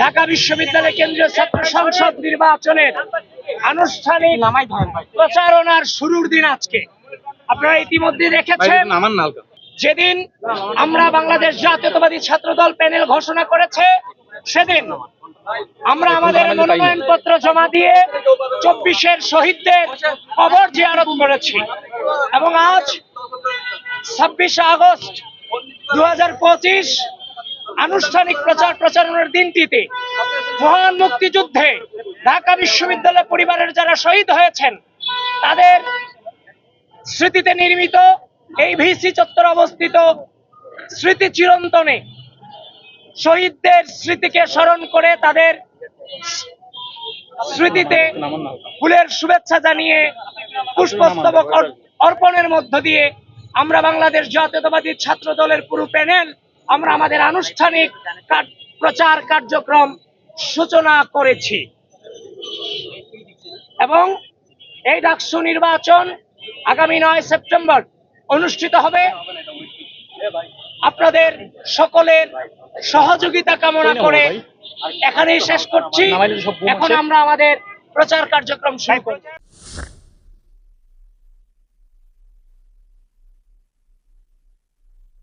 ঢাকা বিশ্ববিদ্যালয় কেন্দ্রীয় ছাত্র সংসদ নির্বাচনের আনুষ্ঠানিক প্রচারণার শুরুর দিন আজকে। আপনারা ইতিমধ্যে দেখেছেন যেদিন আমরা বাংলাদেশ জাতীয়তাবাদী ছাত্রদল প্যানেল ঘোষণা করেছে, সেদিন আমরা আমাদের মনোনয়ন পত্র জমা দিয়ে 24-এর শহীদদের কবর জিয়ারত করেছি এবং আজ 26 আগস্ট 2025 আনুষ্ঠানিক প্রচারণার দিনটিতে মহান মুক্তিযুদ্ধে ঢাকা বিশ্ববিদ্যালয় পরিবারের যারা শহীদ হয়েছেন তাদের স্মৃতিতে নির্মিত এই ভিসি চত্বর অবস্থিত স্মৃতি চিরন্তনে শহীদদের স্মৃতিকে স্মরণ করে তাদের স্মৃতিতে ফুলের শুভেচ্ছা জানিয়ে পুষ্পস্তবক অর্পণের মধ্য দিয়ে আমরা বাংলাদেশ জাতীয়তাবাদী ছাত্র দলের পুরো প্যানেল আমরা আমাদের আনুষ্ঠানিক প্রচার কার্যক্রম সূচনা করেছি এবং এই ডাকসু নির্বাচন আগামী 9 সেপ্টেম্বর অনুষ্ঠিত হবে। আপনাদের সকলের সহযোগিতা কামনা করে এখানেই শেষ করছি। এখন আমরা আমাদের প্রচার কার্যক্রম শুরু করব।